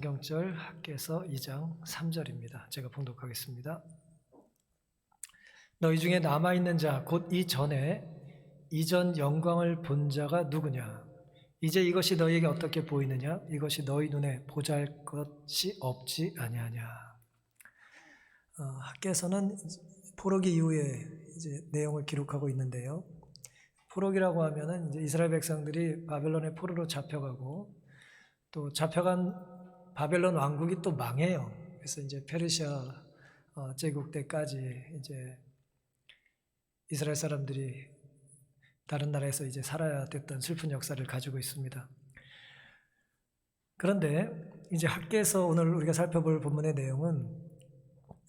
성경절 학개서 2장 3절입니다. 제가 봉독하겠습니다. 너희 중에 남아있는 자 곧 이전에 이전 영광을 본 자가 누구냐? 이제 이것이 너희에게 어떻게 보이느냐? 이것이 너희 눈에 보잘것이 없지 아니하냐? 학개서는 포로기 이후에 이제 내용을 기록하고 있는데요. 포로기라고 하면은 이제 이스라엘 백성들이 바벨론의 포로로 잡혀가고 또 잡혀간 바벨론 왕국이 또 망해요. 그래서 이제 페르시아 제국 때까지 이제 이스라엘 사람들이 다른 나라에서 이제 살아야 됐던 슬픈 역사를 가지고 있습니다. 그런데 이제 학개서 오늘 우리가 살펴볼 본문의 내용은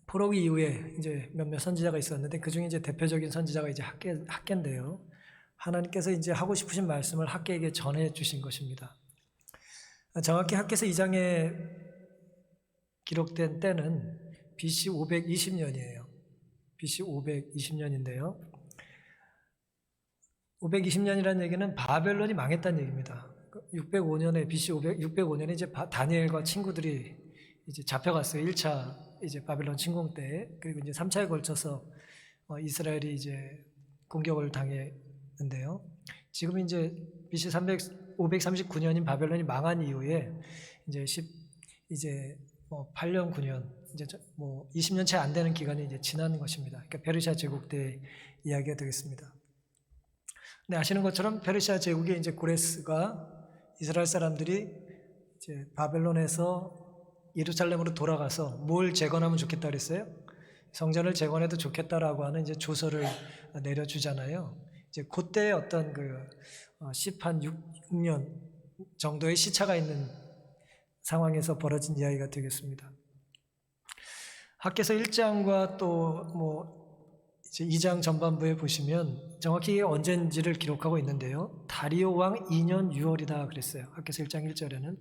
포로기 이후에 이제 몇몇 선지자가 있었는데 그 중에 이제 대표적인 선지자가 이제 학개인데요. 하나님께서 이제 하고 싶으신 말씀을 학개에게 전해 주신 것입니다. 정확히 학개서 2장에 기록된 때는 BC 520년이에요. BC 520년인데요. 520년이라는 얘기는 바벨론이 망했다는 얘기입니다. 605년에 BC 605년에 이제 다니엘과 친구들이 이제 잡혀갔어요. 1차 이제 바벨론 침공 때. 그리고 이제 3차에 걸쳐서 이스라엘이 이제 공격을 당했는데요. 지금 이제 BC 539년인 바벨론이 망한 이후에 이제 8년 9년 이제 20년 채 안 되는 기간이 이제 지난 것입니다. 그러니까 페르시아 제국 때 이야기가 되겠습니다. 근데 아시는 것처럼 페르시아 제국의 이제 고레스가 이스라엘 사람들이 이제 바벨론에서 예루살렘으로 돌아가서 뭘 재건하면 좋겠다 그랬어요? 성전을 재건해도 좋겠다라고 하는 이제 조서를 내려주잖아요. 이제 그때 어떤 한 6년 정도의 시차가 있는 상황에서 벌어진 이야기가 되겠습니다. 학개서 1장과 또 이제 2장 전반부에 보시면 정확히 언젠지를 기록하고 있는데요. 다리오 왕 2년 6월이다 그랬어요. 학개서 1장 1절에는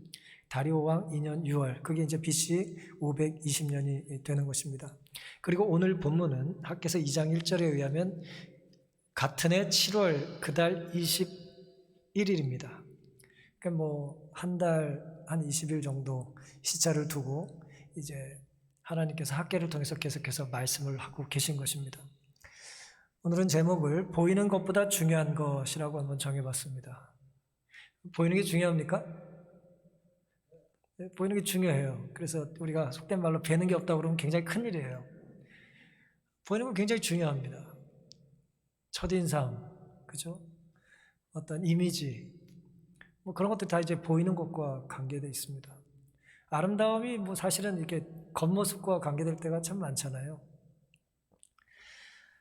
다리오 왕 2년 6월, 그게 이제 BC 520년이 되는 것입니다. 그리고 오늘 본문은 학개서 2장 1절에 의하면 같은 해 7월 그달 21일입니다. 그러니까 한 달, 한 20일 정도 시차를 두고 이제 하나님께서 학개를 통해서 계속해서 말씀을 하고 계신 것입니다. 오늘은 제목을 보이는 것보다 중요한 것이라고 한번 정해봤습니다. 보이는 게 중요합니까? 네, 보이는 게 중요해요. 그래서 우리가 속된 말로 뵈는 게 없다고 그러면 굉장히 큰일이에요. 보이는 건 굉장히 중요합니다. 첫인상, 그죠? 어떤 이미지, 그런 것들 다 이제 보이는 것과 관계되어 있습니다. 아름다움이 사실은 이렇게 겉모습과 관계될 때가 참 많잖아요.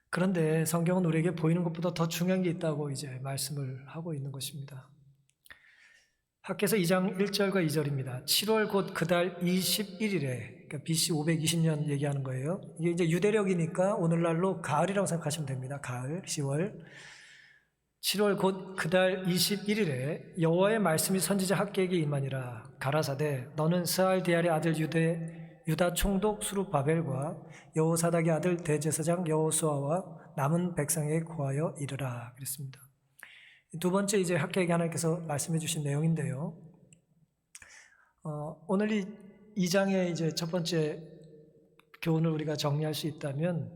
그런데 성경은 우리에게 보이는 것보다 더 중요한 게 있다고 이제 말씀을 하고 있는 것입니다. 학개서 2장 1절과 2절입니다. 7월 곧 그달 21일에, 그러니까 BC 520년 얘기하는 거예요. 이게 이제 유대력이니까 오늘날로 가을이라고 생각하시면 됩니다. 가을, 10월. 7월 곧 그달 21일에 여호와의 말씀이 선지자 학개에게 임하니라. 가라사대 너는 스알디알의 아들 유다 총독 수룹바벨과 여호사닥의 아들 대제사장 여호수아와 남은 백성에게 고하여 이르라 그랬습니다. 두 번째 이제 학개에게 하나님께서 말씀해 주신 내용인데요. 오늘 이 2장의 이제 첫 번째 교훈을 우리가 정리할 수 있다면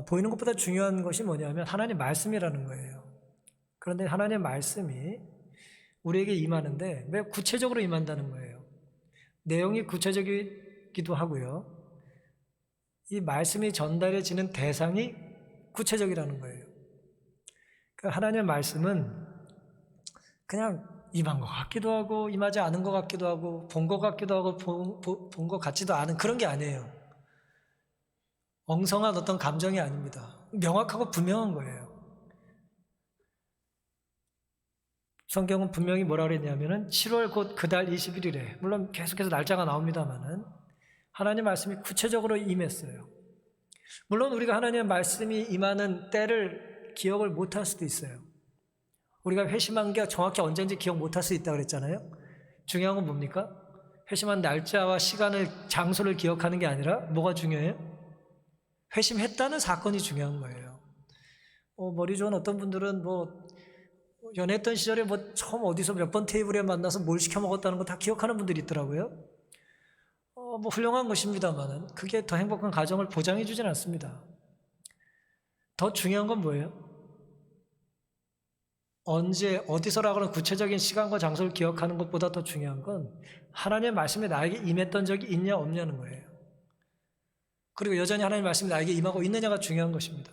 보이는 것보다 중요한 것이 뭐냐면 하나님의 말씀이라는 거예요. 그런데 하나님의 말씀이 우리에게 임하는데 매우 구체적으로 임한다는 거예요. 내용이 구체적이기도 하고요. 이 말씀이 전달해지는 대상이 구체적이라는 거예요. 그러니까 하나님의 말씀은 그냥 임한 것 같기도 하고 임하지 않은 것 같기도 하고 본 것 같기도 하고 본 것 같지도 않은 그런 게 아니에요. 엉성한 어떤 감정이 아닙니다. 명확하고 분명한 거예요. 성경은 분명히 뭐라 그랬냐면은 7월 곧 그달 21일에 물론 계속해서 날짜가 나옵니다만은 하나님의 말씀이 구체적으로 임했어요. 물론 우리가 하나님의 말씀이 임하는 때를 기억을 못할 수도 있어요. 우리가 회심한 게 정확히 언제인지 기억 못할 수 있다고 그랬잖아요. 중요한 건 뭡니까? 회심한 날짜와 시간을, 장소를 기억하는 게 아니라 뭐가 중요해요? 회심했다는 사건이 중요한 거예요. 머리 좋은 어떤 분들은 연애했던 시절에 처음 어디서 몇 번 테이블에 만나서 뭘 시켜 먹었다는 거 다 기억하는 분들이 있더라고요. 뭐 훌륭한 것입니다만은 그게 더 행복한 가정을 보장해 주진 않습니다. 더 중요한 건 뭐예요? 언제 어디서라고는 구체적인 시간과 장소를 기억하는 것보다 더 중요한 건 하나님의 말씀이 나에게 임했던 적이 있냐 없냐는 거예요. 그리고 여전히 하나님의 말씀이 나에게 임하고 있느냐가 중요한 것입니다.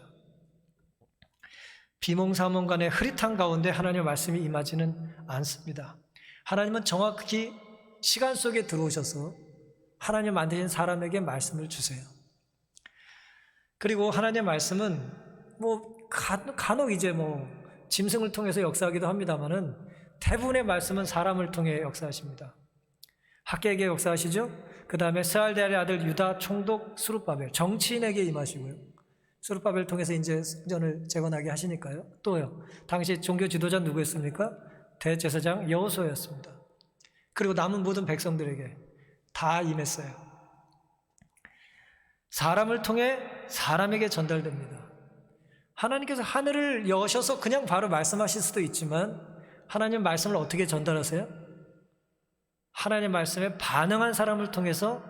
비몽사몽간의 흐릿한 가운데 하나님의 말씀이 임하지는 않습니다. 하나님은 정확히 시간 속에 들어오셔서 하나님 만드신 사람에게 말씀을 주세요. 그리고 하나님의 말씀은 간혹 이제 짐승을 통해서 역사하기도 합니다만은 대부분의 말씀은 사람을 통해 역사하십니다. 학개에게 역사하시죠. 그 다음에 스알데알의 아들 유다 총독 스룹바벨 정치인에게 임하시고요. 스룹바벨 통해서 이제 성전을 재건하게 하시니까요. 또요. 당시 종교 지도자 누구였습니까? 대제사장 여호수아였습니다. 그리고 남은 모든 백성들에게 다 임했어요. 사람을 통해 사람에게 전달됩니다. 하나님께서 하늘을 여셔서 그냥 바로 말씀하실 수도 있지만 하나님 말씀을 어떻게 전달하세요? 하나님 말씀에 반응한 사람을 통해서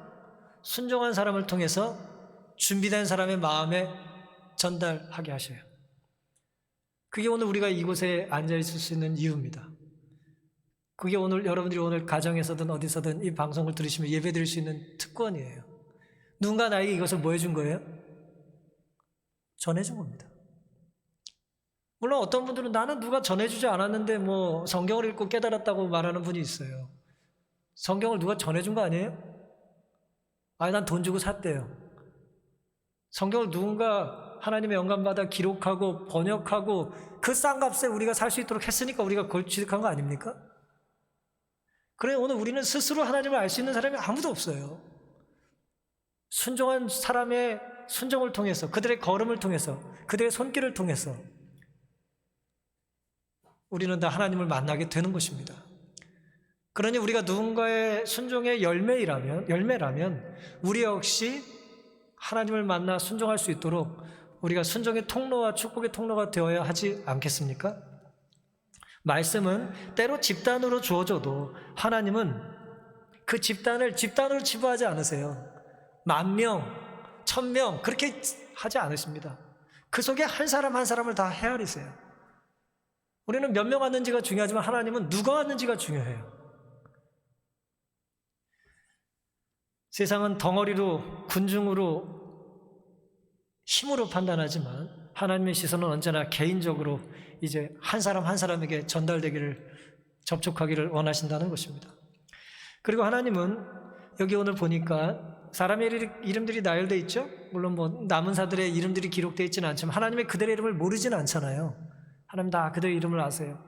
순종한 사람을 통해서 준비된 사람의 마음에 전달하게 하셔요. 그게 오늘 우리가 이곳에 앉아있을 수 있는 이유입니다. 그게 오늘 여러분들이 오늘 가정에서든 어디서든 이 방송을 들으시면 예배 드릴 수 있는 특권이에요. 누군가 나에게 이것을 뭐 해준 거예요? 전해준 겁니다. 물론 어떤 분들은 나는 누가 전해주지 않았는데 성경을 읽고 깨달았다고 말하는 분이 있어요. 성경을 누가 전해준 거 아니에요? 난 돈 주고 샀대요. 성경을 누군가 하나님의 영감받아 기록하고 번역하고 그 싼 값에 우리가 살 수 있도록 했으니까 우리가 그걸 취득한 거 아닙니까? 그래 오늘 우리는 스스로 하나님을 알 수 있는 사람이 아무도 없어요. 순종한 사람의 순종을 통해서 그들의 걸음을 통해서 그들의 손길을 통해서 우리는 다 하나님을 만나게 되는 것입니다. 그러니 우리가 누군가의 순종의 열매라면 우리 역시 하나님을 만나 순종할 수 있도록 우리가 순종의 통로와 축복의 통로가 되어야 하지 않겠습니까? 말씀은 때로 집단으로 주어져도 하나님은 그 집단으로 치부하지 않으세요. 10,000명, 1,000명 그렇게 하지 않으십니다. 그 속에 한 사람 한 사람을 다 헤아리세요. 우리는 몇 명 왔는지가 중요하지만 하나님은 누가 왔는지가 중요해요. 세상은 덩어리로 군중으로 힘으로 판단하지만 하나님의 시선은 언제나 개인적으로 이제 한 사람 한 사람에게 접촉하기를 원하신다는 것입니다. 그리고 하나님은 여기 오늘 보니까 사람의 이름들이 나열되어 있죠. 물론 남은사들의 이름들이 기록되어 있지는 않지만 하나님의 그들의 이름을 모르지는 않잖아요. 하나님 다 그들의 이름을 아세요.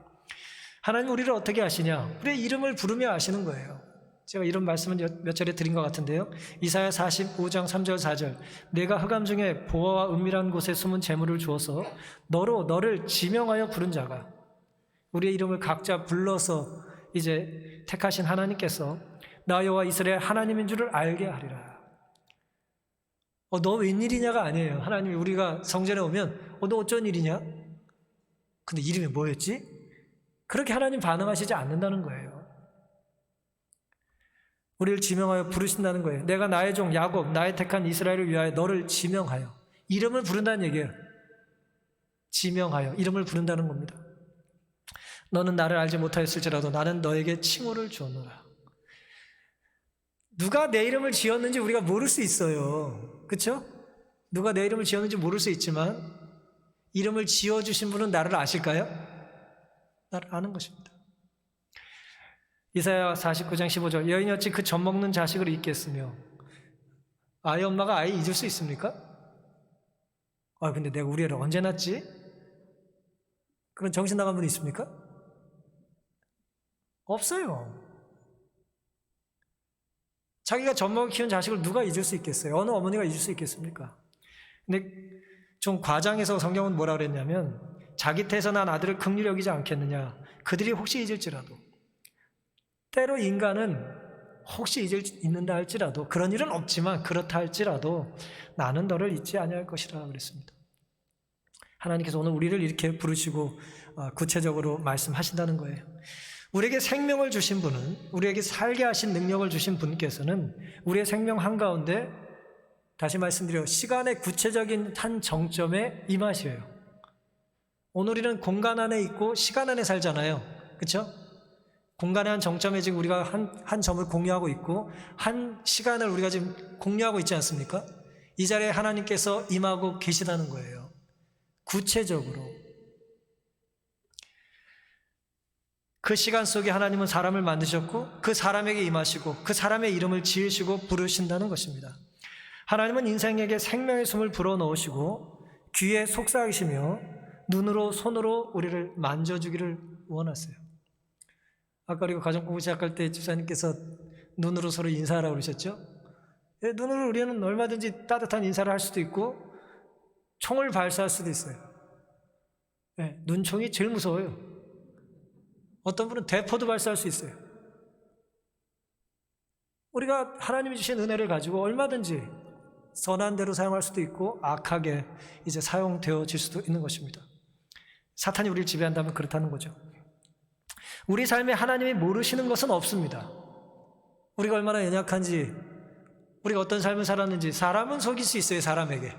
하나님 우리를 어떻게 아시냐? 우리의 이름을 부르며 아시는 거예요. 제가 이런 말씀은 몇 차례 드린 것 같은데요. 이사야 45장 3절 4절 내가 흑암 중에 보화와 은밀한 곳에 숨은 재물을 주어서 너를 지명하여 부른 자가 우리의 이름을 각자 불러서 이제 택하신 하나님께서 나 여호와 이스라엘 하나님인 줄을 알게 하리라. 너 웬일이냐가 아니에요. 하나님이 우리가 성전에 오면 너 어쩐 일이냐? 근데 이름이 뭐였지? 그렇게 하나님 반응하시지 않는다는 거예요. 우리를 지명하여 부르신다는 거예요. 내가 나의 종 야곱 나의 택한 이스라엘을 위하여 너를 지명하여 이름을 부른다는 얘기예요. 지명하여 이름을 부른다는 겁니다. 너는 나를 알지 못하였을지라도 나는 너에게 칭호를 주었노라. 누가 내 이름을 지었는지 우리가 모를 수 있어요. 그렇죠? 누가 내 이름을 지었는지 모를 수 있지만 이름을 지어주신 분은 나를 아실까요? 나를 아는 것입니다. 이사야 49장 15절 여인이 어찌 그 젖 먹는 자식을 잊겠으며 아이 엄마가 아이 잊을 수 있습니까? 근데 내가 우리 애를 언제 낳았지? 그런 정신 나간 분이 있습니까? 없어요. 자기가 젖 먹어 키운 자식을 누가 잊을 수 있겠어요? 어느 어머니가 잊을 수 있겠습니까? 근데 좀 과장해서 성경은 뭐라 그랬냐면 자기 태에서 난 아들을 긍휼히 여기지 않겠느냐. 그들이 혹시 잊을지라도 때로 인간은 혹시 잊는다 할지라도 그런 일은 없지만 그렇다 할지라도 나는 너를 잊지 아니할 것이라 그랬습니다. 하나님께서 오늘 우리를 이렇게 부르시고 구체적으로 말씀하신다는 거예요. 우리에게 생명을 주신 분은, 우리에게 살게 하신 능력을 주신 분께서는 우리의 생명 한가운데, 다시 말씀드려, 시간의 구체적인 한 정점에 임하셔요. 오늘 우리는 공간 안에 있고 시간 안에 살잖아요. 그렇죠? 공간의 한 정점에 지금 우리가 한 점을 공유하고 있고 한 시간을 우리가 지금 공유하고 있지 않습니까? 이 자리에 하나님께서 임하고 계시다는 거예요. 구체적으로. 그 시간 속에 하나님은 사람을 만드셨고 그 사람에게 임하시고 그 사람의 이름을 지으시고 부르신다는 것입니다. 하나님은 인생에게 생명의 숨을 불어넣으시고 귀에 속삭이시며 눈으로 손으로 우리를 만져주기를 원하세요. 아까 우리가 가정공부 시작할 때 집사님께서 눈으로 서로 인사하라고 그러셨죠? 눈으로 우리는 얼마든지 따뜻한 인사를 할 수도 있고 총을 발사할 수도 있어요. 눈총이 제일 무서워요. 어떤 분은 대포도 발사할 수 있어요. 우리가 하나님이 주신 은혜를 가지고 얼마든지 선한 대로 사용할 수도 있고 악하게 이제 사용되어질 수도 있는 것입니다. 사탄이 우리를 지배한다면 그렇다는 거죠. 우리 삶에 하나님이 모르시는 것은 없습니다. 우리가 얼마나 연약한지, 우리가 어떤 삶을 살았는지. 사람은 속일 수 있어요. 사람에게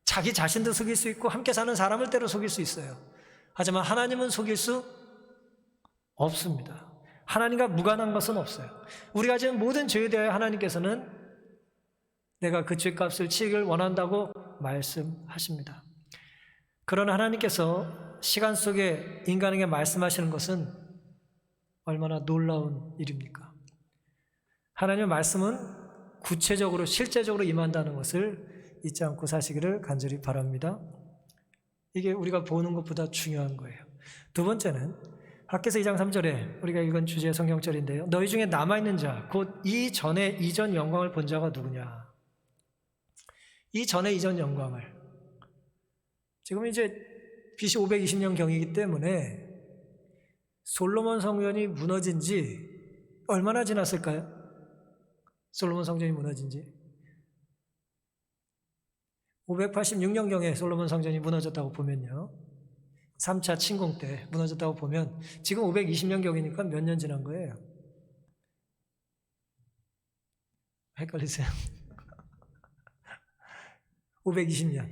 자기 자신도 속일 수 있고 함께 사는 사람을 때로 속일 수 있어요. 하지만 하나님은 속일 수 없습니다. 하나님과 무관한 것은 없어요. 우리가 지은 모든 죄에 대하여 하나님께서는 내가 그 죄값을 치기를 원한다고 말씀하십니다. 그러나 하나님께서 시간 속에 인간에게 말씀하시는 것은 얼마나 놀라운 일입니까? 하나님의 말씀은 구체적으로 실제적으로 임한다는 것을 잊지 않고 사시기를 간절히 바랍니다. 이게 우리가 보는 것보다 중요한 거예요. 두 번째는 학개서 2장 3절에 우리가 읽은 주제의 성경절인데요. 너희 중에 남아있는 자, 곧 이전 영광을 본 자가 누구냐? 이전 영광을. 지금 이제 BC 520년 경이기 때문에 솔로몬 성전이 무너진 지 얼마나 지났을까요? 솔로몬 성전이 무너진 지 586년 경에 솔로몬 성전이 무너졌다고 보면요, 3차 침공 때 무너졌다고 보면 지금 520년 경이니까 몇 년 지난 거예요? 헷갈리세요? 520년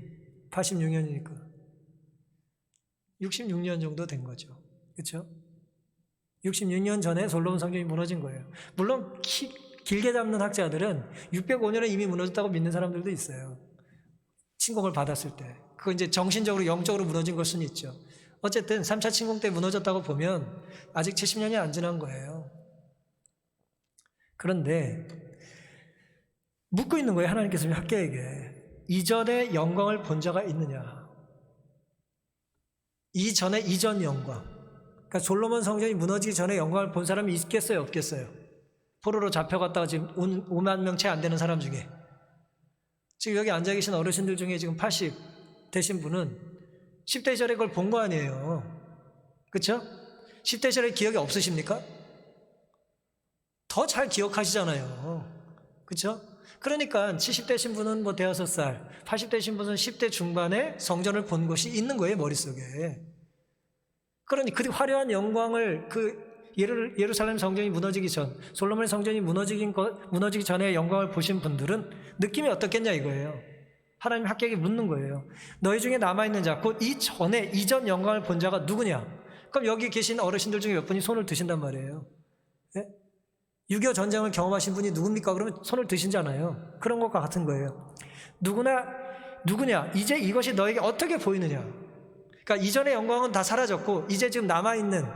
86년이니까 66년 정도 된 거죠. 그렇죠? 66년 전에 솔로몬 성전이 무너진 거예요. 물론 길게 잡는 학자들은 605년에 이미 무너졌다고 믿는 사람들도 있어요. 침공을 받았을 때. 그거 이제 정신적으로 영적으로 무너진 걸 수는 있죠. 어쨌든 3차 침공 때 무너졌다고 보면 아직 70년이 안 지난 거예요. 그런데 묻고 있는 거예요. 하나님께서 학계에게. 이전의 영광을 본 자가 있느냐? 이전의 이전 영광. 그러니까 솔로몬 성전이 무너지기 전에 영광을 본 사람이 있겠어요? 없겠어요? 포로로 잡혀갔다가 지금 5만 명 채 안 되는 사람 중에, 지금 여기 앉아 계신 어르신들 중에 지금 80 되신 분은 10대 시절에 그걸 본 거 아니에요. 그렇죠? 10대 시절에 기억이 없으십니까? 더 잘 기억하시잖아요. 그렇죠? 그러니까 70대신 분은 뭐 대여섯 살, 80대신 분은 10대 중반에 성전을 본 것이 있는 거예요, 머릿속에. 그러니 그 화려한 영광을, 그 예루살렘 성전이 무너지기 전, 솔로몬의 성전이 무너지기 전에 영광을 보신 분들은 느낌이 어떻겠냐 이거예요. 하나님 학계에게 묻는 거예요. 너희 중에 남아있는 자, 곧 이전 영광을 본 자가 누구냐? 그럼 여기 계신 어르신들 중에 몇 분이 손을 드신단 말이에요. 예? 6.25 전쟁을 경험하신 분이 누굽니까? 그러면 손을 드신잖아요. 그런 것과 같은 거예요. 누구냐? 이제 이것이 너에게 어떻게 보이느냐? 그러니까 이전의 영광은 다 사라졌고 이제 지금 남아있는,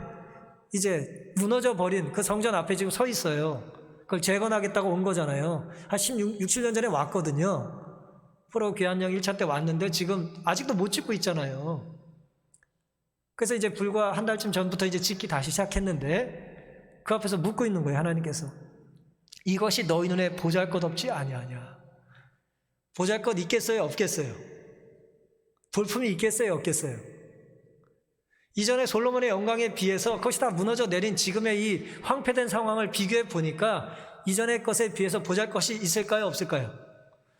이제 무너져 버린 그 성전 앞에 지금 서 있어요. 그걸 재건하겠다고 온 거잖아요. 한 16, 7년 전에 왔거든요. 프로 귀환령 1차 때 왔는데 지금 아직도 못 짓고 있잖아요. 그래서 이제 불과 한 달쯤 전부터 이제 짓기 다시 시작했는데 그 앞에서 묻고 있는 거예요, 하나님께서. 이것이 너희 눈에 보잘것없지 아니하냐? 보잘것 있겠어요, 없겠어요? 볼품이 있겠어요, 없겠어요? 이전에 솔로몬의 영광에 비해서 그것이 다 무너져 내린 지금의 이 황폐된 상황을 비교해 보니까 이전의 것에 비해서 보잘것이 있을까요, 없을까요?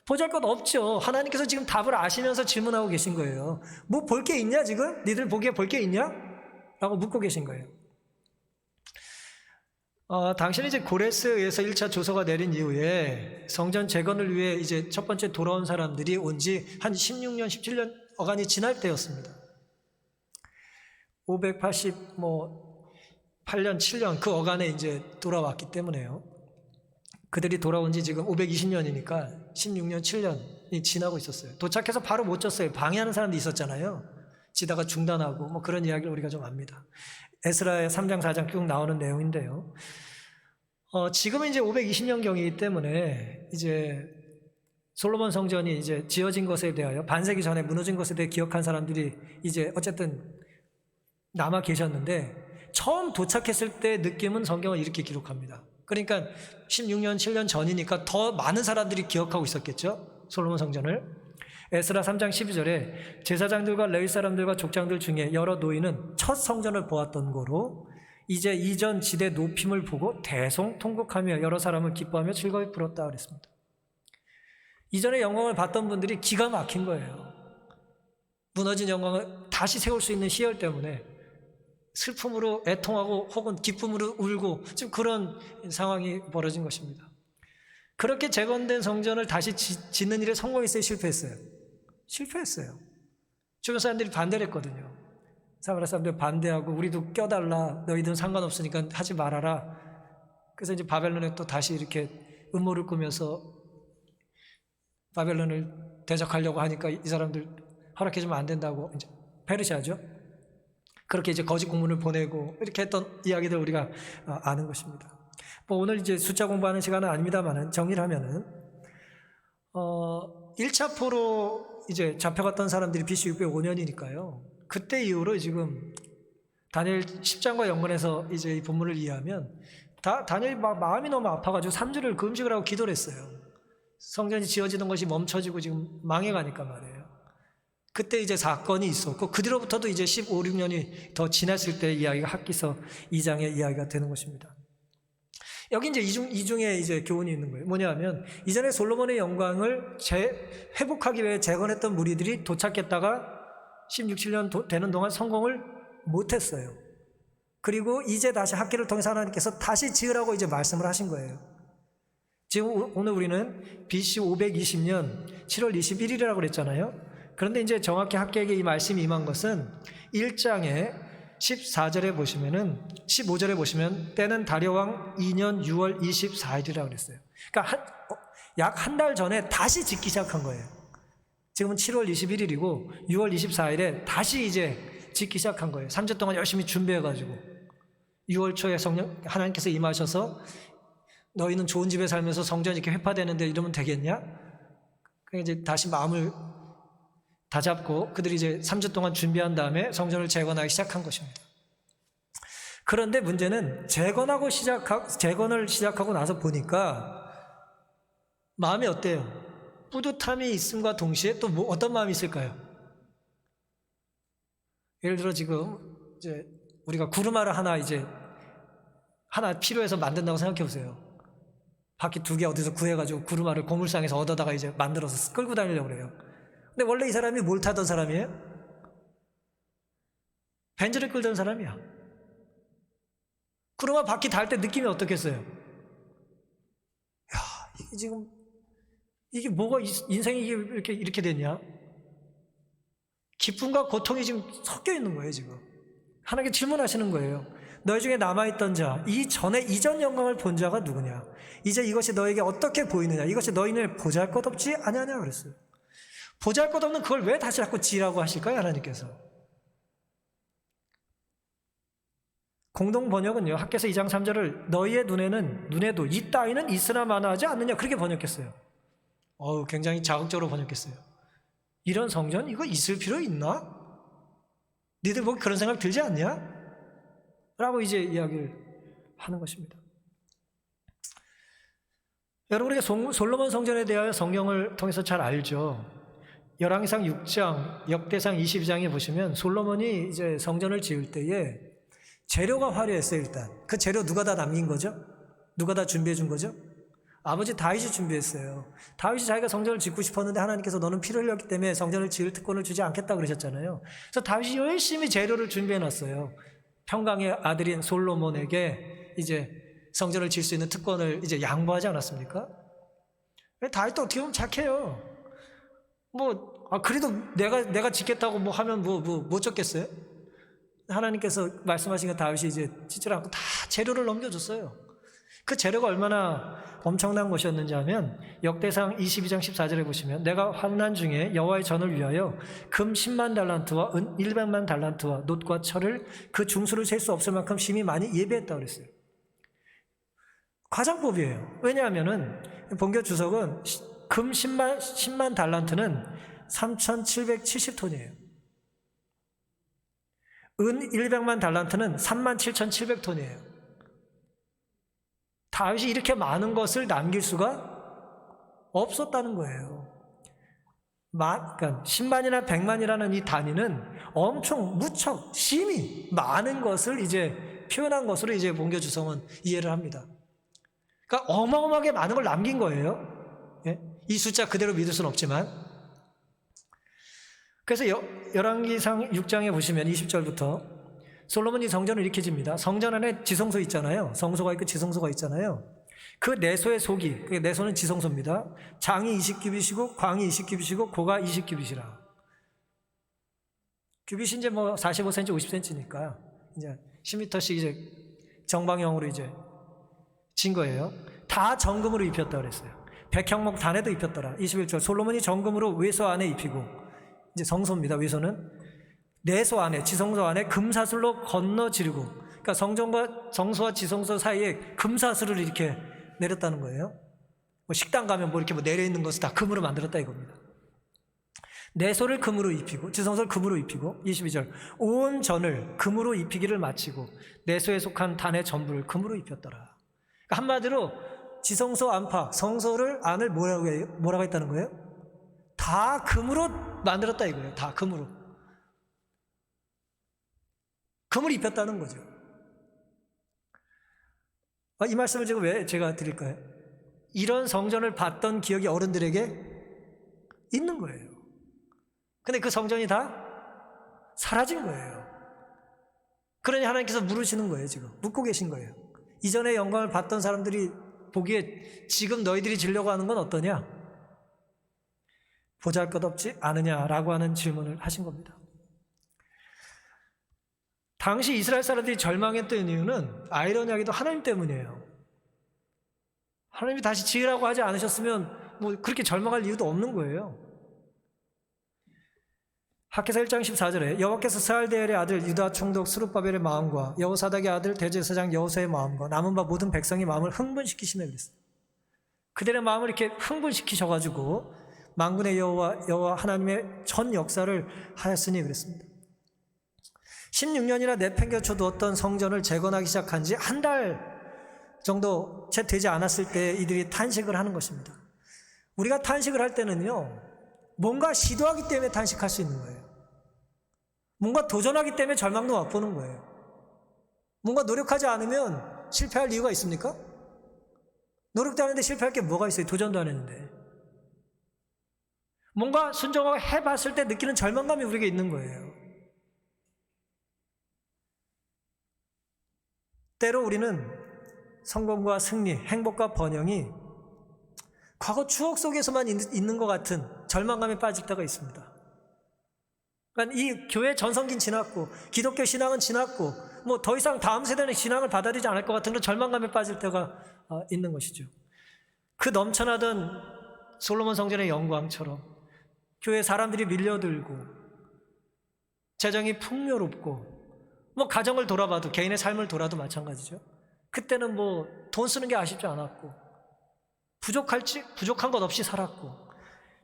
보잘것 없죠. 하나님께서 지금 답을 아시면서 질문하고 계신 거예요. 뭐 볼 게 있냐 지금? 니들 보기에 볼 게 있냐? 라고 묻고 계신 거예요. 당신이 이제 고레스에 의해서 1차 조서가 내린 이후에 성전 재건을 위해 이제 첫 번째 돌아온 사람들이 온 지 한 16년, 17년 어간이 지날 때였습니다. 588년, 7년 그 어간에 이제 돌아왔기 때문에요. 그들이 돌아온 지 지금 520년이니까 16년, 7년이 지나고 있었어요. 도착해서 바로 못 졌어요. 방해하는 사람도 있었잖아요. 지다가 중단하고 뭐 그런 이야기를 우리가 좀 압니다. 에스라의 3장, 4장 쭉 나오는 내용인데요. 지금은 이제 520년경이기 때문에 이제 솔로몬 성전이 이제 지어진 것에 대하여 반세기 전에 무너진 것에 대해 기억한 사람들이 이제 어쨌든 남아 계셨는데 처음 도착했을 때 느낌은 성경은 이렇게 기록합니다. 그러니까 16년, 7년 전이니까 더 많은 사람들이 기억하고 있었겠죠. 솔로몬 성전을. 에스라 3장 12절에 제사장들과 레위 사람들과 족장들 중에 여러 노인은 첫 성전을 보았던 거로 이제 이전 지대 높임을 보고 대성통곡하며 여러 사람을 기뻐하며 즐거이 부렀다 그랬습니다. 이전에 영광을 봤던 분들이 기가 막힌 거예요. 무너진 영광을 다시 세울 수 있는 희열 때문에 슬픔으로 애통하고 혹은 기쁨으로 울고 지금 그런 상황이 벌어진 것입니다. 그렇게 재건된 성전을 다시 짓는 일에 성공했어요? 실패했어요? 실패했어요. 주변 사람들이 반대를 했거든요. 사마리아 사람들 반대하고 우리도 껴달라, 너희들은 상관없으니까 하지 말아라. 그래서 이제 바벨론에 또 다시 이렇게 음모를 꾸며서 바벨론을 대적하려고 하니까 이 사람들 허락해주면 안 된다고 이제 페르시아죠. 그렇게 이제 거짓 공문을 보내고 이렇게 했던 이야기들 우리가 아는 것입니다. 뭐 오늘 이제 숫자 공부하는 시간은 아닙니다만은 정리를 하면은 1차 포로 이제 잡혀갔던 사람들이 BC 605년이니까요. 그때 이후로 지금 다니엘 10장과 연관해서 이제 이 본문을 이해하면 다니엘이 마음이 너무 아파가지고 3주를 금식을 하고 기도를 했어요. 성전이 지어지는 것이 멈춰지고 지금 망해가니까 말이에요. 그때 이제 사건이 있었고 그 뒤로부터도 이제 15, 16년이 더 지났을 때 이야기가 학기서 2장의 이야기가 되는 것입니다. 여기 이제 이중에 이제 교훈이 있는 거예요. 뭐냐면 이전에 솔로몬의 영광을 회복하기 위해 재건했던 무리들이 도착했다가 16, 17년 되는 동안 성공을 못했어요. 그리고 이제 다시 학기를 통해서 하나님께서 다시 지으라고 이제 말씀을 하신 거예요. 지금 오늘 우리는 BC 520년 7월 21일이라고 그랬잖아요. 그런데 이제 정확히 학계에게 이 말씀이 임한 것은 1장에 14절에 보시면은 15절에 보시면 때는 다리오 왕 2년 6월 24일이라고 그랬어요. 그러니까 약 한 달 전에 다시 짓기 시작한 거예요. 지금은 7월 21일이고 6월 24일에 다시 이제 짓기 시작한 거예요. 3주 동안 열심히 준비해가지고 6월 초에 성령 하나님께서 임하셔서 너희는 좋은 집에 살면서 성전이 이렇게 회파되는데 이러면 되겠냐? 그러니까 이제 다시 마음을 다잡고 그들이 이제 3주 동안 준비한 다음에 성전을 재건하기 시작한 것입니다. 그런데 문제는 재건을 시작하고 나서 보니까 마음이 어때요? 뿌듯함이 있음과 동시에 또 어떤 마음이 있을까요? 예를 들어 지금 이제 우리가 구루마를 하나 필요해서 만든다고 생각해 보세요. 바퀴 2개 어디서 구해가지고 구루마를 고물상에서 얻어다가 이제 만들어서 끌고 다니려고 그래요. 근데 원래 이 사람이 뭘 타던 사람이에요? 벤츠를 끌던 사람이야. 그러면 바퀴 달 때 느낌이 어떻겠어요? 야, 이게 뭐가 인생이 이렇게 됐냐? 기쁨과 고통이 지금 섞여 있는 거예요, 지금. 하나님께 질문하시는 거예요. 너희 중에 남아있던 자, 이전 영광을 본 자가 누구냐? 이제 이것이 너에게 어떻게 보이느냐? 이것이 너희 눈에 보잘것없지 아니하냐 그랬어요. 보잘것없는 그걸 왜 다시 자꾸 지으라고 하실까요, 하나님께서? 공동 번역은요, 학개서 2장 3절을 너희의 눈에도 이 따위는 있으나 마나하지 않느냐 그렇게 번역했어요. 굉장히 자극적으로 번역했어요. 이런 성전 이거 있을 필요 있나? 니들 보기 그런 생각 들지 않냐? 라고 이제 이야기를 하는 것입니다. 여러분 우리가 솔로몬 성전에 대하여 성경을 통해서 잘 알죠. 열왕기상 6장, 역대상 22장에 보시면 솔로몬이 이제 성전을 지을 때에 재료가 화려했어요. 일단 그 재료 누가 다 남긴 거죠? 누가 다 준비해 준 거죠? 아버지 다윗이 준비했어요. 다윗이 자기가 성전을 짓고 싶었는데 하나님께서 너는 피를 흘렸기 때문에 성전을 지을 특권을 주지 않겠다 그러셨잖아요. 그래서 다윗이 열심히 재료를 준비해 놨어요. 평강의 아들인 솔로몬에게 이제 성전을 지을 수 있는 특권을 이제 양보하지 않았습니까? 다윗도 어떻게 보면 착해요. 그래도 내가 짓겠다고 하면 못 졌겠어요? 하나님께서 말씀하신 거 다윗이 이제 짓질 않고 다 재료를 넘겨줬어요. 그 재료가 얼마나 엄청난 것이었는지 하면 역대상 22장 14절에 보시면 내가 환난 중에 여호와의 전을 위하여 금 10만 달란트와 은 100만 달란트와 놋과 철을 그 중수를 셀 수 없을 만큼 심히 많이 예배했다고 그랬어요. 과장법이에요. 왜냐하면은 본교 주석은 금 10만 달란트는 3,770톤이에요. 은 100만 달란트는 37,700톤이에요. 다윗이 이렇게 많은 것을 남길 수가 없었다는 거예요. 그러니까 10만이나 100만이라는 이 단위는 엄청 무척 심히 많은 것을 이제 표현한 것으로 이제 본교 주석은 이해를 합니다. 그러니까 어마어마하게 많은 걸 남긴 거예요. 예? 이 숫자 그대로 믿을 수는 없지만. 그래서 열왕기상 6장에 보시면 20절부터 솔로몬이 성전을 이렇게 집니다. 성전 안에 지성소 있잖아요. 성소가 있고 지성소가 있잖아요. 그 내소의 속이, 그 내소는 지성소입니다. 장이 20규빗이고 광이 20규빗이고 고가 20규빗이라. 규빗이 이제 45cm, 50cm니까 이제 10m씩 이제 정방형으로 이제 진 거예요. 다 정금으로 입혔다 그랬어요. 백향목 단에도 입혔더라. 21절 솔로몬이 정금으로 외소 안에 입히고, 이제 성소입니다. 외소는 내소 안에, 지성소 안에 금사슬로 건너 지르고, 그러니까 성전과 성소와 지성소 사이에 금사슬을 이렇게 내렸다는 거예요. 식당 가면 이렇게 내려 있는 것을 다 금으로 만들었다 이겁니다. 내소를 금으로 입히고 지성소를 금으로 입히고, 22절 온 전을 금으로 입히기를 마치고 내소에 속한 단의 전부를 금으로 입혔더라. 그러니까 한마디로 지성소 안팎, 성소를 안을 뭐라고 했다는 거예요? 다 금으로 만들었다 이거예요. 다 금으로. 금을 입혔다는 거죠. 이 말씀을 지금 왜 제가 드릴까요? 이런 성전을 봤던 기억이 어른들에게 있는 거예요. 근데 그 성전이 다 사라진 거예요. 그러니 하나님께서 물으시는 거예요. 지금 묻고 계신 거예요. 이전의 영광을 봤던 사람들이 보기에 지금 너희들이 지려고 하는 건 어떠냐? 보잘것없지 않으냐라고 하는 질문을 하신 겁니다. 당시 이스라엘 사람들이 절망했던 이유는 아이러니하게도 하나님 때문이에요. 하나님이 다시 지으라고 하지 않으셨으면 그렇게 절망할 이유도 없는 거예요. 학개서 1장 14절에 여호와께서 스알데엘의 아들 유다 총독 스룹바벨의 마음과 여호사닥의 아들 대제사장 여호수아의 마음과 남은 바 모든 백성의 마음을 흥분시키시네 그랬어요. 그들의 마음을 이렇게 흥분시키셔가지고 만군의 여호와 하나님의 전 역사를 하였으니 그랬습니다. 16년이나 내팽개쳐 두었던 성전을 재건하기 시작한 지 한 달 정도 채 되지 않았을 때 이들이 탄식을 하는 것입니다. 우리가 탄식을 할 때는요, 뭔가 시도하기 때문에 탄식할 수 있는 거예요. 뭔가 도전하기 때문에 절망도 맛보는 거예요. 뭔가 노력하지 않으면 실패할 이유가 있습니까? 노력도 하는데 실패할 게 뭐가 있어요? 도전도 안 했는데. 뭔가 순종하고 해봤을 때 느끼는 절망감이 우리에게 있는 거예요. 때로 우리는 성공과 승리, 행복과 번영이 과거 추억 속에서만 있는 것 같은 절망감에 빠질 때가 있습니다. 그러니까 이 교회 전성기는 지났고 기독교 신앙은 지났고 더 이상 다음 세대는 신앙을 받아들이지 않을 것 같은 그런 절망감에 빠질 때가 있는 것이죠. 그 넘쳐나던 솔로몬 성전의 영광처럼 교회 사람들이 밀려들고 재정이 풍요롭고 가정을 돌아봐도 개인의 삶을 돌아도 마찬가지죠. 그때는 돈 쓰는 게 아쉽지 않았고 부족한 것 없이 살았고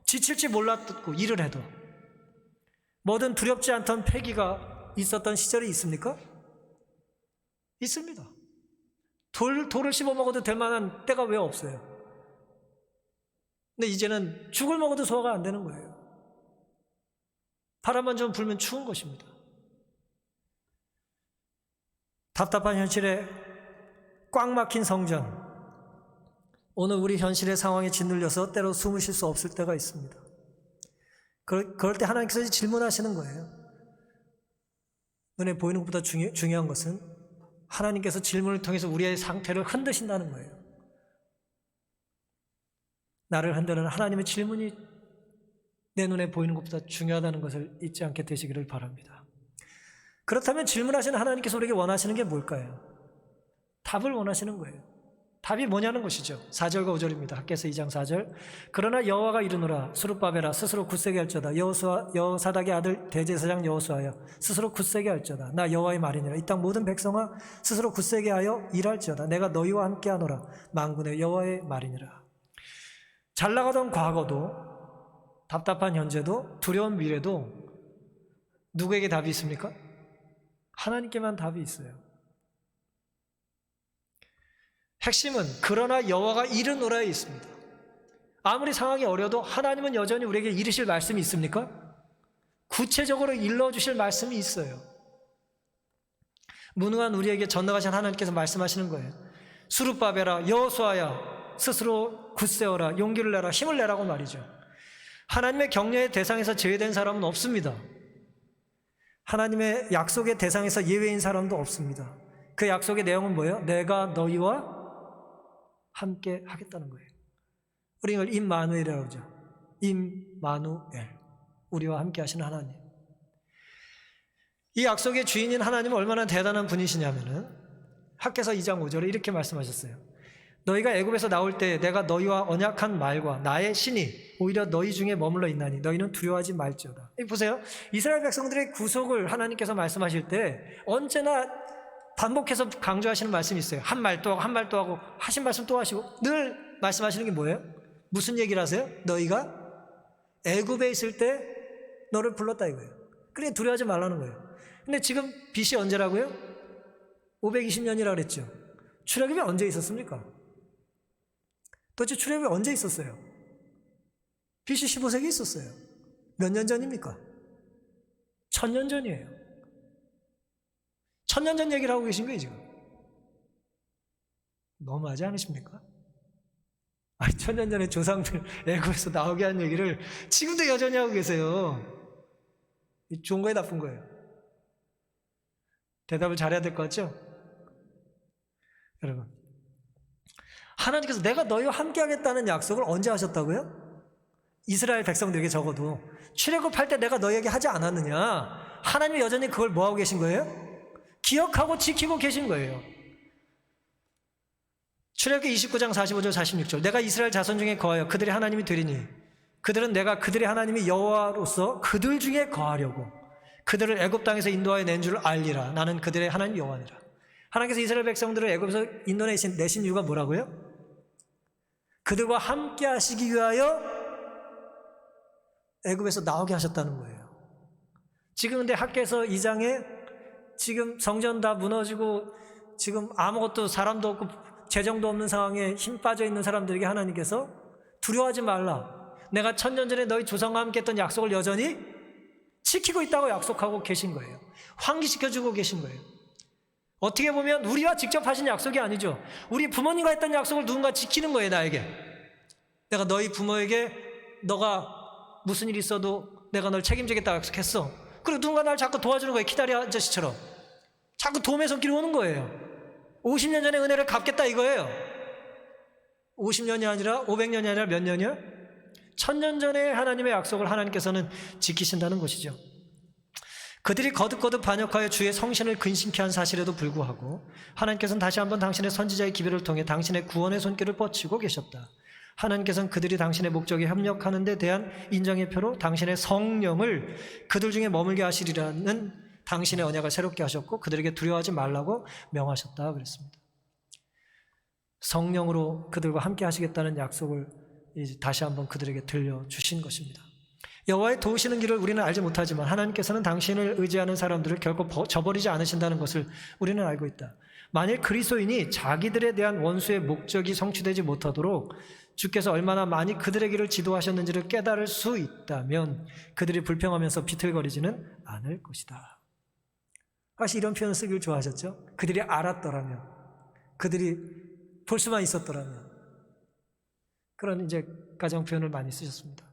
지칠지 몰랐고 일을 해도 뭐든 두렵지 않던 패기가 있었던 시절이 있습니까? 있습니다. 돌을 씹어먹어도 될 만한 때가 왜 없어요? 근데 이제는 죽을 먹어도 소화가 안 되는 거예요. 바람만 좀 불면 추운 것입니다. 답답한 현실에 꽉 막힌 성전, 오늘 우리 현실의 상황에 짓눌려서 때로 숨을 쉴 수 없을 때가 있습니다. 그럴 때 하나님께서 질문하시는 거예요. 눈에 보이는 것보다 중요한 것은 하나님께서 질문을 통해서 우리의 상태를 흔드신다는 거예요. 나를 흔드는 하나님의 질문이 내 눈에 보이는 것보다 중요하다는 것을 잊지 않게 되시기를 바랍니다. 그렇다면 질문하시는 하나님께서 우리에게 원하시는 게 뭘까요? 답을 원하시는 거예요. 답이 뭐냐는 것이죠. 4절과 5절입니다. 학개서 2장 4절. 그러나 여호와가 이르노라 스룹바벨아 스스로 굳세게 할지어다. 여호사닥의 아들 대제사장 여호수아여 스스로 굳세게 할지어다. 나 여호와의 말이니라. 이 땅 모든 백성아 스스로 굳세게 하여 일할지어다. 내가 너희와 함께하노라. 만군의 여호와의 말이니라. 잘 나가던 과거도 답답한 현재도 두려운 미래도 누구에게 답이 있습니까? 하나님께만 답이 있어요. 핵심은 그러나 여호와가 이르노라에 있습니다. 아무리 상황이 어려도 하나님은 여전히 우리에게 이르실 말씀이 있습니까? 구체적으로 일러주실 말씀이 있어요. 무능한 우리에게 전능하신 하나님께서 말씀하시는 거예요. 스룹바벨아 여호수아야 스스로 굳세어라 용기를 내라 힘을 내라고 말이죠. 하나님의 격려의 대상에서 제외된 사람은 없습니다. 하나님의 약속의 대상에서 예외인 사람도 없습니다. 그 약속의 내용은 뭐예요? 내가 너희와 함께 하겠다는 거예요. 우리 이걸 임마누엘이라고 하죠. 임마누엘, 우리와 함께 하시는 하나님. 이 약속의 주인인 하나님은 얼마나 대단한 분이시냐면은 학개서 2장 5절에 이렇게 말씀하셨어요. 너희가 애굽에서 나올 때 내가 너희와 언약한 말과 나의 신이 오히려 너희 중에 머물러 있나니 너희는 두려워하지 말지어다. 보세요. 이스라엘 백성들의 구속을 하나님께서 말씀하실 때 언제나 반복해서 강조하시는 말씀이 있어요. 한 말 또 하고 한 말 또 하고 하신 말씀 또 하시고 늘 말씀하시는 게 뭐예요? 무슨 얘기를 하세요? 너희가 애굽에 있을 때 너를 불렀다 이거예요. 그러니 두려워하지 말라는 거예요. 근데 지금 BC 언제라고요? 520년이라고 그랬죠. 출애굽이 언제 있었습니까? 도대체 출애굽이 언제 있었어요? BC 15세기 있었어요. 몇 년 전입니까? 1000년 전이에요. 1000년 전 얘기를 하고 계신 거예요 지금. 너무하지 않으십니까? 아니 1000년 전에 조상들 애굽에서 나오게 한 얘기를 지금도 여전히 하고 계세요. 좋은 거예요 나쁜 거예요? 대답을 잘해야 될 것 같죠? 여러분, 하나님께서 내가 너희와 함께 하겠다는 약속을 언제 하셨다고요? 이스라엘 백성들에게 적어도 출애굽할 때 내가 너희에게 하지 않았느냐? 하나님이 여전히 그걸 뭐하고 계신 거예요? 기억하고 지키고 계신 거예요. 출애굽기 29장 45절 46절 내가 이스라엘 자손 중에 거하여 그들의 하나님이 되리니 그들은 내가 그들의 하나님이 여호와로서 그들 중에 거하려고 그들을 애굽 땅에서 인도하여 낸 줄 알리라. 나는 그들의 하나님 여호와니라. 하나님께서 이스라엘 백성들을 애굽에서 인도내신 이유가 뭐라고요? 그들과 함께 하시기 위하여 애굽에서 나오게 하셨다는 거예요. 지금 근데 학개서 2장에 지금 성전 다 무너지고 지금 아무것도 사람도 없고 재정도 없는 상황에 힘 빠져 있는 사람들에게 하나님께서 두려워하지 말라. 내가 1000년 전에 너희 조상과 함께 했던 약속을 여전히 지키고 있다고 약속하고 계신 거예요. 환기시켜주고 계신 거예요. 어떻게 보면 우리와 직접 하신 약속이 아니죠. 우리 부모님과 했던 약속을 누군가 지키는 거예요. 나에게 내가 너희 부모에게 너가 무슨 일 있어도 내가 널 책임지겠다고 약속했어. 그리고 누군가 날 자꾸 도와주는 거예요. 기다리 아저씨처럼 자꾸 도움의 손길이 오는 거예요. 50년 전에 은혜를 갚겠다 이거예요. 50년이 아니라 500년이 아니라 몇 년이요? 1000년 전에 하나님의 약속을 하나님께서는 지키신다는 것이죠. 그들이 거듭거듭 반역하여 주의 성신을 근심케 한 사실에도 불구하고 하나님께서는 다시 한번 당신의 선지자의 기별을 통해 당신의 구원의 손길을 뻗치고 계셨다. 하나님께서는 그들이 당신의 목적에 협력하는 데 대한 인정의 표로 당신의 성령을 그들 중에 머물게 하시리라는 당신의 언약을 새롭게 하셨고 그들에게 두려워하지 말라고 명하셨다 그랬습니다. 성령으로 그들과 함께 하시겠다는 약속을 이제 다시 한번 그들에게 들려주신 것입니다. 여호와의 도우시는 길을 우리는 알지 못하지만 하나님께서는 당신을 의지하는 사람들을 결코 저버리지 않으신다는 것을 우리는 알고 있다. 만일 그리스도인이 자기들에 대한 원수의 목적이 성취되지 못하도록 주께서 얼마나 많이 그들의 길을 지도하셨는지를 깨달을 수 있다면 그들이 불평하면서 비틀거리지는 않을 것이다. 사실 이런 표현을 쓰기를 좋아하셨죠? 그들이 알았더라면, 그들이 볼 수만 있었더라면, 그런 이제 가정 표현을 많이 쓰셨습니다.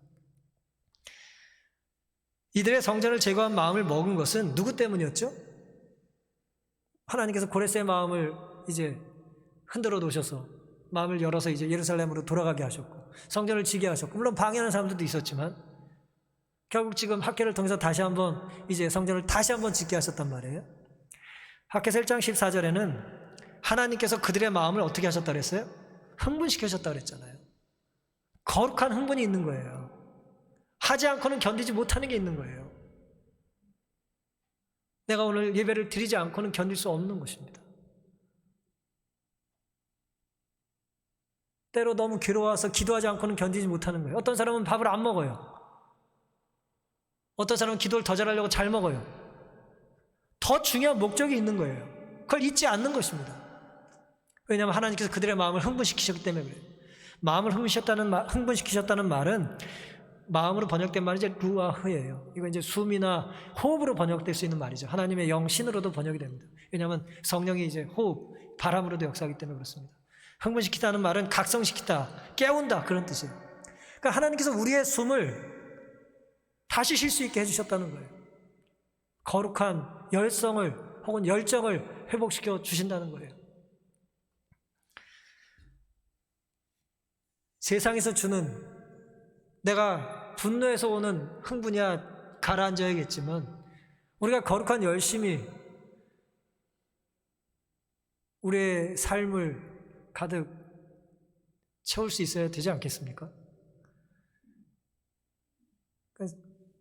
이들의 성전을 제거한 마음을 먹은 것은 누구 때문이었죠? 하나님께서 고레스의 마음을 이제 흔들어 놓으셔서 마음을 열어서 이제 예루살렘으로 돌아가게 하셨고 성전을 지게 하셨고, 물론 방해하는 사람들도 있었지만 결국 지금 학개를 통해서 다시 한번 이제 성전을 다시 한번 짓게 하셨단 말이에요. 학개서 1장 14절에는 하나님께서 그들의 마음을 어떻게 하셨다 그랬어요? 흥분시키셨다 그랬잖아요. 거룩한 흥분이 있는 거예요. 하지 않고는 견디지 못하는 게 있는 거예요. 내가 오늘 예배를 드리지 않고는 견딜 수 없는 것입니다. 때로 너무 괴로워서 기도하지 않고는 견디지 못하는 거예요. 어떤 사람은 밥을 안 먹어요. 어떤 사람은 기도를 더 잘하려고 잘 먹어요. 더 중요한 목적이 있는 거예요. 그걸 잊지 않는 것입니다. 왜냐하면 하나님께서 그들의 마음을 흥분시키셨기 때문에 그래요. 마음을 흥분시키셨다는 말은, 마음으로 번역된 말은 이제 루아흐예요. 이거 이제 숨이나 호흡으로 번역될 수 있는 말이죠. 하나님의 영신으로도 번역이 됩니다. 왜냐하면 성령이 이제 호흡, 바람으로도 역사하기 때문에 그렇습니다. 흥분시키다는 말은 각성시키다, 깨운다, 그런 뜻이에요. 그러니까 하나님께서 우리의 숨을 다시 쉴 수 있게 해주셨다는 거예요. 거룩한 열성을 혹은 열정을 회복시켜 주신다는 거예요. 세상에서 주는, 내가 분노에서 오는 흥분이야 가라앉아야겠지만, 우리가 거룩한 열심이 우리의 삶을 가득 채울 수 있어야 되지 않겠습니까?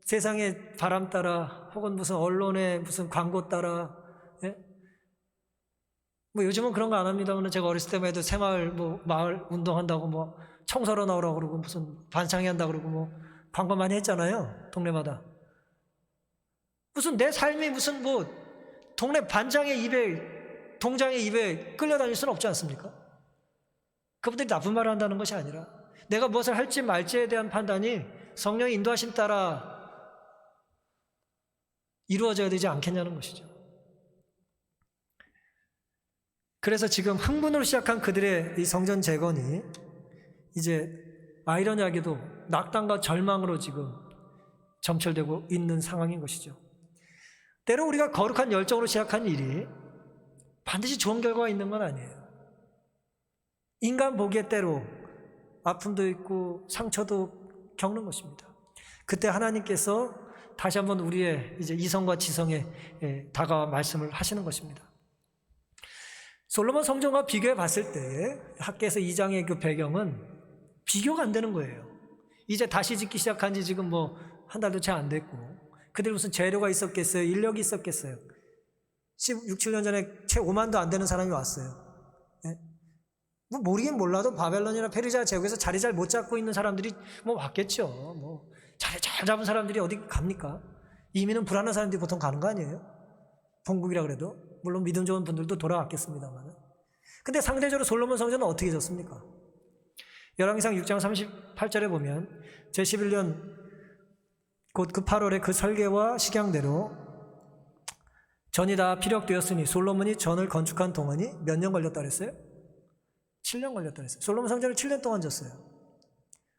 세상의 바람 따라 혹은 무슨 언론의 무슨 광고 따라, 예? 뭐 요즘은 그런 거 안 합니다만, 제가 어렸을 때만 해도 새마을 뭐 마을 운동한다고 뭐 청소로 나오라고 그러고 무슨 반창회 한다고 그러고 뭐 광고 많이 했잖아요. 동네마다. 무슨 내 삶이 무슨 뭐 동네 반장의 입에, 동장의 입에 끌려다닐 수는 없지 않습니까? 그분들이 나쁜 말을 한다는 것이 아니라 내가 무엇을 할지 말지에 대한 판단이 성령의 인도하심 따라 이루어져야 되지 않겠냐는 것이죠. 그래서 지금 흥분으로 시작한 그들의 이 성전 재건이 이제 아이러니하게도 낙담과 절망으로 지금 점철되고 있는 상황인 것이죠. 때로 우리가 거룩한 열정으로 시작한 일이 반드시 좋은 결과가 있는 건 아니에요. 인간 보기에 때로 아픔도 있고 상처도 겪는 것입니다. 그때 하나님께서 다시 한번 우리의 이제 이성과 지성에 다가와 말씀을 하시는 것입니다. 솔로몬 성전과 비교해 봤을 때 학개서 2장의 그 배경은 비교가 안 되는 거예요. 이제 다시 짓기 시작한 지 지금 뭐 한 달도 채 안 됐고, 그들 무슨 재료가 있었겠어요? 인력이 있었겠어요? 16, 7년 전에 채 5만도 안 되는 사람이 왔어요. 예? 뭐 모르긴 몰라도 바벨론이나 페르시아 제국에서 자리 잘 못 잡고 있는 사람들이 뭐 왔겠죠. 뭐 자리 잘 잡은 사람들이 어디 갑니까? 이민은 불안한 사람들이 보통 가는 거 아니에요? 본국이라 그래도. 물론 믿음 좋은 분들도 돌아왔겠습니다만. 근데 상대적으로 솔로몬 성전은 어떻게 졌습니까? 열왕기상 6장 38절에 보면 제11년 곧 그 8월에 그 설계와 식양대로 전이 다 피력되었으니 솔로몬이 전을 건축한 동안이 몇 년 걸렸다 그랬어요? 7년 걸렸다 그랬어요. 솔로몬 성전을 7년 동안 졌어요.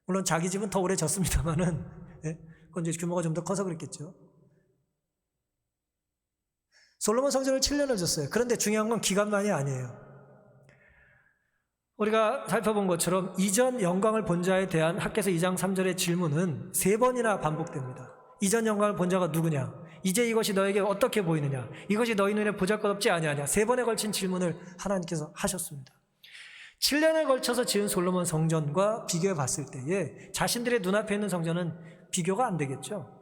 물론 자기 집은 더 오래 졌습니다만은, 예? 그건 이제 규모가 좀 더 커서 그랬겠죠. 솔로몬 성전을 7년을 졌어요. 그런데 중요한 건 기간만이 아니에요. 우리가 살펴본 것처럼 이전 영광을 본 자에 대한 학개서 2장 3절의 질문은 3번이나 반복됩니다. 이전 영광을 본 자가 누구냐? 이제 이것이 너에게 어떻게 보이느냐? 이것이 너희 눈에 보잘것없지 아니하냐? 3번에 걸친 질문을 하나님께서 하셨습니다. 7년에 걸쳐서 지은 솔로몬 성전과 비교해 봤을 때에 자신들의 눈앞에 있는 성전은 비교가 안 되겠죠.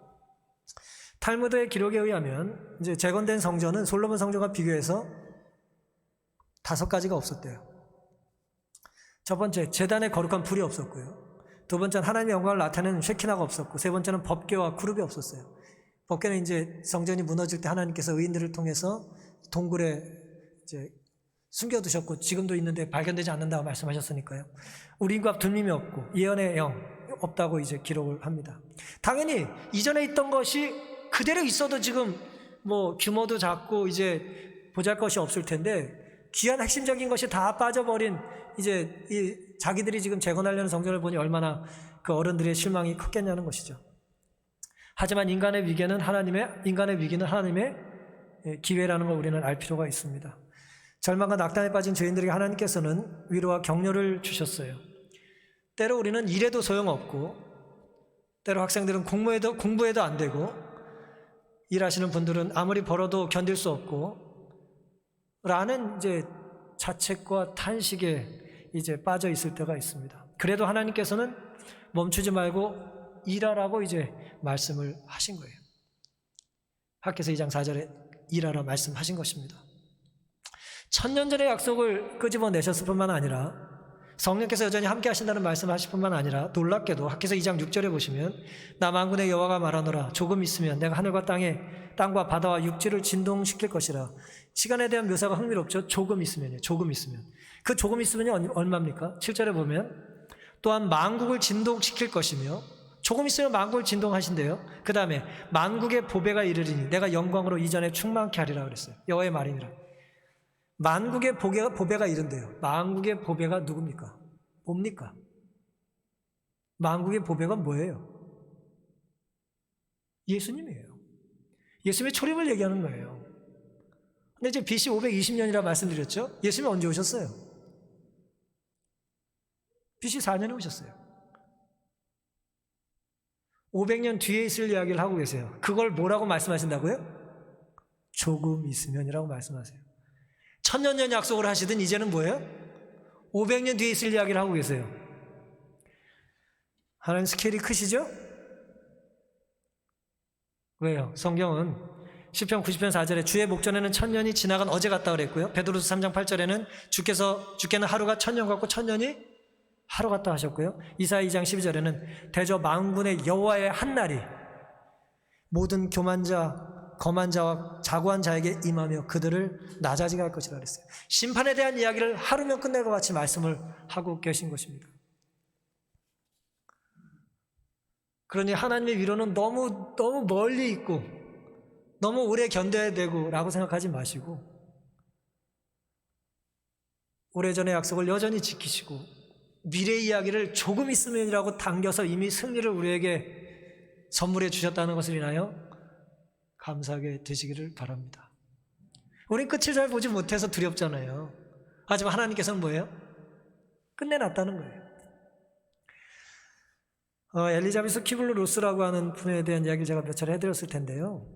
탈무드의 기록에 의하면 이제 재건된 성전은 솔로몬 성전과 비교해서 5가지가 없었대요. 첫 번째, 제단에 거룩한 불이 없었고요. 두 번째는 하나님의 영광을 나타내는 쉐키나가 없었고, 세 번째는 법궤와 그룹이 없었어요. 법궤는 이제 성전이 무너질 때 하나님께서 의인들을 통해서 동굴에 이제 숨겨두셨고 지금도 있는데 발견되지 않는다고 말씀하셨으니까요. 우리인과 들림이 없고 예언의 영 없다고 이제 기록을 합니다. 당연히 이전에 있던 것이 그대로 있어도 지금 뭐 규모도 작고 이제 보잘것이 없을 텐데, 귀한 핵심적인 것이 다 빠져버린 이제 이 자기들이 지금 재건하려는 성전을 보니 얼마나 그 어른들의 실망이 컸겠냐는 것이죠. 하지만 인간의 위기는 하나님의 기회라는 걸 우리는 알 필요가 있습니다. 절망과 낙담에 빠진 저희들에게 하나님께서는 위로와 격려를 주셨어요. 때로 우리는 일해도 소용없고, 때로 학생들은 공부해도 안 되고, 일하시는 분들은 아무리 벌어도 견딜 수 없고, 라는 이제 자책과 탄식에 이제 빠져 있을 때가 있습니다. 그래도 하나님께서는 멈추지 말고 일하라고 이제 말씀을 하신 거예요. 학개서 2장 4절에 일하라 말씀하신 것입니다. 1000년 전의 약속을 끄집어내셨을 뿐만 아니라 성령께서 여전히 함께 하신다는 말씀하실 뿐만 아니라 놀랍게도 학개서 2장 6절에 보시면 나 만군의 여호와가 말하노라 조금 있으면 내가 하늘과 땅과 바다와 육지를 진동시킬 것이라. 시간에 대한 묘사가 흥미롭죠. 조금 있으면요. 조금 있으면. 그 조금 있으면이 얼마입니까? 7절에 보면 또한 만국을 진동시킬 것이며, 조금 있으면 만국을 진동하신대요. 그 다음에 만국의 보배가 이르리니 내가 영광으로 이전에 충만케 하리라 그랬어요. 여호와의 말이니라. 만국의 보배가 이른대요. 만국의 보배가 누굽니까? 뭡니까? 만국의 보배가 뭐예요? 예수님이에요. 예수님의 초림을 얘기하는 거예요. 근데 이제 BC 520년이라 말씀드렸죠? 예수님이 언제 오셨어요? BC 4년에 오셨어요. 500년 뒤에 있을 이야기를 하고 계세요. 그걸 뭐라고 말씀하신다고요? 조금 있으면이라고 말씀하세요. 1000년 약속을 하시든 이제는 뭐예요? 500년 뒤에 있을 이야기를 하고 계세요. 하나님 스케일이 크시죠? 왜요? 성경은 시편 90편 4절에 주의 목전에는 1000년이 지나간 어제 같다 그랬고요. 베드로서 3장 8절에는 주께는 하루가 1000년 같고 1000년이 하루 같다 하셨고요. 이사야 2장 12절에는 대저 만군의 여호와의 한날이 모든 교만자 거만 자와 자고한 자에게 임하며 그들을 낮아지게 할 것이라 그랬어요. 심판에 대한 이야기를 하루면 끝낼 것 같이 말씀을 하고 계신 것입니다. 그러니 하나님의 위로는 너무 멀리 있고 너무 오래 견뎌야 되고 라고 생각하지 마시고, 오래전의 약속을 여전히 지키시고 미래의 이야기를 조금 있으면이라고 당겨서 이미 승리를 우리에게 선물해 주셨다는 것을 인하여 감사하게 되시기를 바랍니다. 우린 끝을 잘 보지 못해서 두렵잖아요. 하지만 하나님께서는 뭐예요? 끝내놨다는 거예요. 엘리자베스 키블러-로스라고 하는 분에 대한 이야기를 제가 몇 차례 해드렸을 텐데요.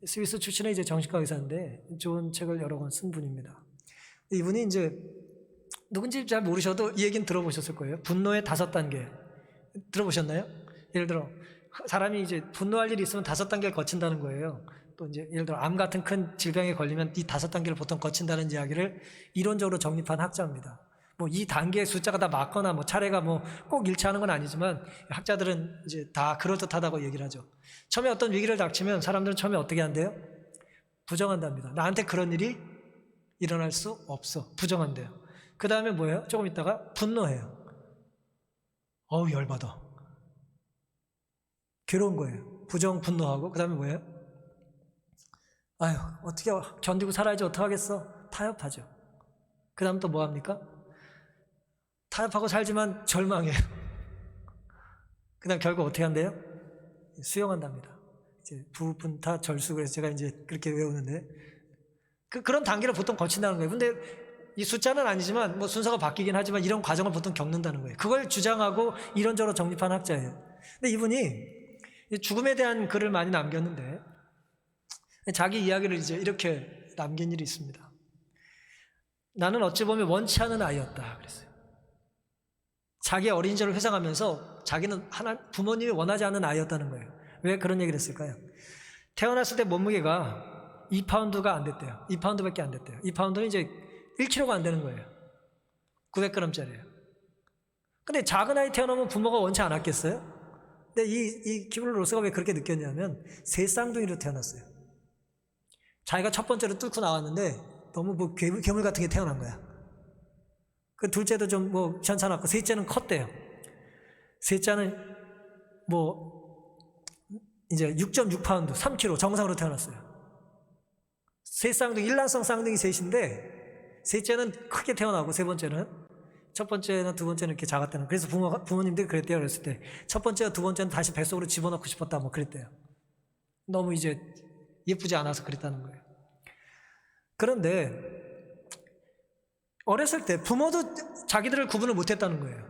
스위스 출신의 이제 정신과 의사인데 좋은 책을 여러 권 쓴 분입니다. 이분이 이제 누군지 잘 모르셔도 이 얘기는 들어보셨을 거예요. 분노의 5단계 들어보셨나요? 예를 들어 사람이 이제 분노할 일이 있으면 5단계를 거친다는 거예요. 또 이제 예를 들어 암 같은 큰 질병에 걸리면 이 5단계를 보통 거친다는 이야기를 이론적으로 정립한 학자입니다. 뭐 이 단계의 숫자가 다 맞거나 뭐 차례가 뭐 꼭 일치하는 건 아니지만 학자들은 이제 다 그럴듯하다고 얘기를 하죠. 처음에 어떤 위기를 닥치면 사람들은 처음에 어떻게 한대요? 부정한답니다. 나한테 그런 일이 일어날 수 없어. 부정한대요. 그 다음에 뭐예요? 조금 있다가 분노해요. 어우 열받아. 괴로운 거예요. 부정, 분노하고 그 다음에 뭐예요? 아유 어떻게 견디고 살아야지 어떡하겠어? 타협하죠. 그 다음 또 뭐합니까? 타협하고 살지만 절망해요. 그 다음 결국 어떻게 한대요? 수용한답니다. 이제 부분타 절수, 그래서 제가 이제 그렇게 외우는데 그런 단계를 보통 거친다는 거예요. 근데 이 숫자는 아니지만 뭐 순서가 바뀌긴 하지만 이런 과정을 보통 겪는다는 거예요. 그걸 주장하고 이론적으로 정립한 학자예요. 근데 이분이 죽음에 대한 글을 많이 남겼는데 자기 이야기를 이제 이렇게 남긴 일이 있습니다. 나는 어찌 보면 원치 않은 아이였다 그랬어요. 자기의 어린 시절을 회상하면서 자기는 부모님이 원하지 않는 아이였다는 거예요. 왜 그런 얘기를 했을까요? 태어났을 때 몸무게가 2파운드가 안 됐대요. 2파운드밖에 안 됐대요. 2파운드는 이제 1kg가 안 되는 거예요. 900g짜리예요. 근데 작은 아이 태어나면 부모가 원치 않았겠어요? 근데 이 키블러-로스가 왜 그렇게 느꼈냐면 새 쌍둥이로 태어났어요. 자기가 첫 번째로 뚫고 나왔는데 너무 뭐 괴물 같은 게 태어난 거야. 그 둘째도 좀 뭐 괜찮았고 셋째는 컸대요. 셋째는 뭐 이제 6.6파운드 3kg 정상으로 태어났어요. 세 쌍둥이, 일란성 쌍둥이 셋인데 셋째는 크게 태어나고 세 번째는, 첫 번째나 두 번째는 이렇게 작았다는. 그래서 부모님들이 그랬대요. 그랬을 때 첫 번째와 두 번째는 다시 뱃속으로 집어넣고 싶었다 뭐 그랬대요. 너무 이제 예쁘지 않아서 그랬다는 거예요. 그런데 어렸을 때 부모도 자기들을 구분을 못했다는 거예요.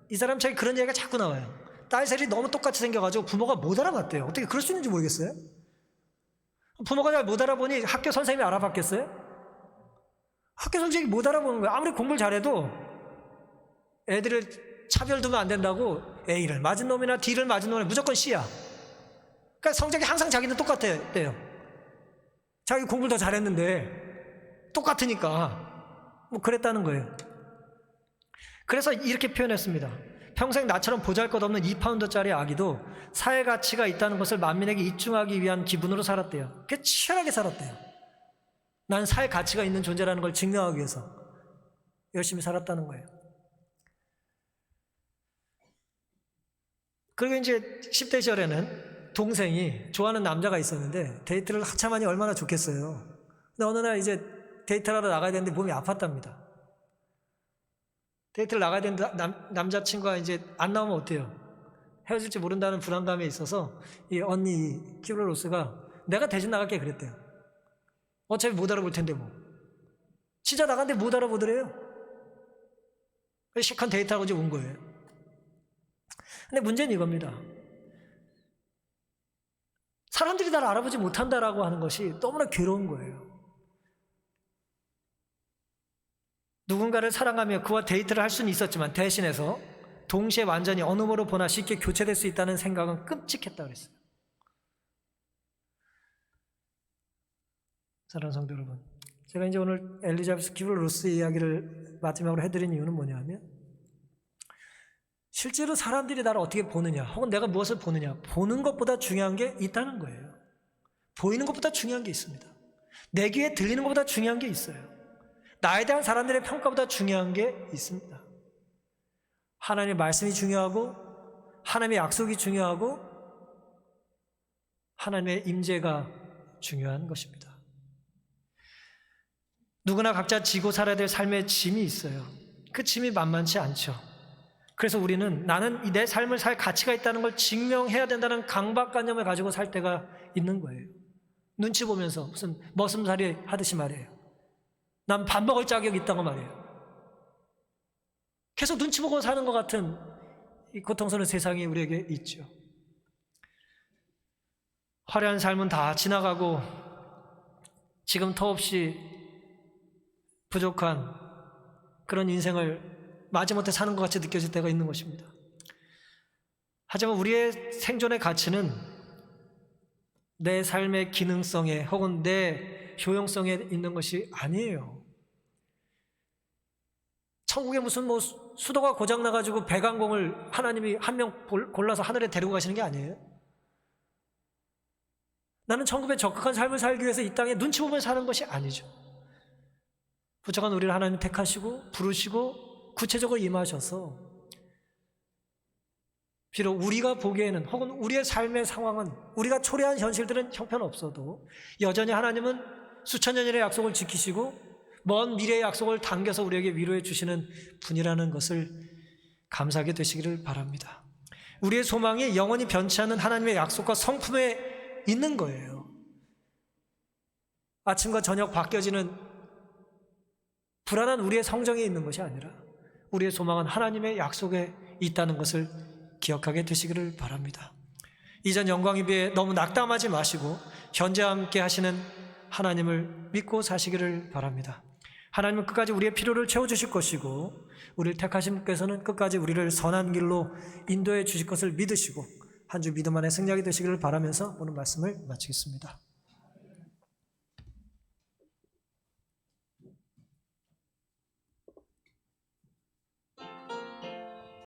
이 사람 자기 그런 얘기가 자꾸 나와요. 딸 셋이 너무 똑같이 생겨가지고 부모가 못 알아봤대요. 어떻게 그럴 수 있는지 모르겠어요. 부모가 잘 못 알아보니 학교 선생님이 알아봤겠어요? 학교 선생님이 못 알아보는 거예요. 아무리 공부를 잘해도 애들을 차별 두면 안 된다고 A를 맞은 놈이나 D를 맞은 놈이 무조건 C야. 그러니까 성적이 항상 자기는 똑같대요. 자기 공부를 더 잘했는데 똑같으니까 뭐 그랬다는 거예요. 그래서 이렇게 표현했습니다. 평생 나처럼 보잘것없는 2파운드짜리 아기도 사회 가치가 있다는 것을 만민에게 입증하기 위한 기분으로 살았대요. 그게 치열하게 살았대요. 난 사회 가치가 있는 존재라는 걸 증명하기 위해서 열심히 살았다는 거예요. 그리고 이제 10대 시절에는 동생이 좋아하는 남자가 있었는데 데이트를 한참 하니 얼마나 좋겠어요. 근데 어느 날 이제 데이트를 하러 나가야 되는데 몸이 아팠답니다. 데이트를 나가야 되는데 남자친구가 이제 안 나오면 어때요? 헤어질지 모른다는 불안감에 있어서 이 언니 키블러 로스가 내가 대신 나갈게 그랬대요. 어차피 못 알아볼 텐데 뭐. 진짜 나갔는데 못 알아보더래요. 시큰 데이트하고 이제 온 거예요. 근데 문제는 이겁니다. 사람들이 나를 알아보지 못한다라고 하는 것이 너무나 괴로운 거예요. 누군가를 사랑하며 그와 데이트를 할 수는 있었지만 대신해서 동시에 완전히 어느 모로 보나 쉽게 교체될 수 있다는 생각은 끔찍했다고 그랬어요. 사랑하는 성도 여러분, 제가 이제 오늘 엘리자베스 키블러 로스의 이야기를 마지막으로 해드린 이유는 뭐냐면 실제로 사람들이 나를 어떻게 보느냐 혹은 내가 무엇을 보느냐 보는 것보다 중요한 게 있다는 거예요. 보이는 것보다 중요한 게 있습니다. 내 귀에 들리는 것보다 중요한 게 있어요. 나에 대한 사람들의 평가보다 중요한 게 있습니다. 하나님의 말씀이 중요하고 하나님의 약속이 중요하고 하나님의 임재가 중요한 것입니다. 누구나 각자 지고 살아야 될 삶의 짐이 있어요. 그 짐이 만만치 않죠. 그래서 우리는 나는 내 삶을 살 가치가 있다는 걸 증명해야 된다는 강박관념을 가지고 살 때가 있는 거예요. 눈치 보면서 무슨 머슴살이 하듯이 말이에요. 난 밥 먹을 자격이 있다고 말이에요. 계속 눈치 보고 사는 것 같은 이 고통스러운 세상이 우리에게 있죠. 화려한 삶은 다 지나가고 지금 터없이 부족한 그런 인생을 마지못해 사는 것 같이 느껴질 때가 있는 것입니다. 하지만 우리의 생존의 가치는 내 삶의 기능성에 혹은 내 효용성에 있는 것이 아니에요. 천국에 무슨 뭐 수도가 고장나가지고 배관공을 하나님이 한 명 골라서 하늘에 데리고 가시는 게 아니에요. 나는 천국에 적극한 삶을 살기 위해서 이 땅에 눈치 보며 사는 것이 아니죠. 부족한 우리를 하나님 택하시고 부르시고 구체적으로 임하셔서 비록 우리가 보기에는 혹은 우리의 삶의 상황은 우리가 초래한 현실들은 형편없어도 여전히 하나님은 수천 년의 약속을 지키시고 먼 미래의 약속을 당겨서 우리에게 위로해 주시는 분이라는 것을 감사하게 되시기를 바랍니다. 우리의 소망이 영원히 변치 않는 하나님의 약속과 성품에 있는 거예요. 아침과 저녁 바뀌어지는 불안한 우리의 성정에 있는 것이 아니라 우리의 소망은 하나님의 약속에 있다는 것을 기억하게 되시기를 바랍니다. 이전 영광 위에 너무 낙담하지 마시고 현재와 함께 하시는 하나님을 믿고 사시기를 바랍니다. 하나님은 끝까지 우리의 필요를 채워주실 것이고 우리를 택하신 분께서는 끝까지 우리를 선한 길로 인도해 주실 것을 믿으시고 한 주 믿음 안에 승리하게 되시기를 바라면서 오늘 말씀을 마치겠습니다.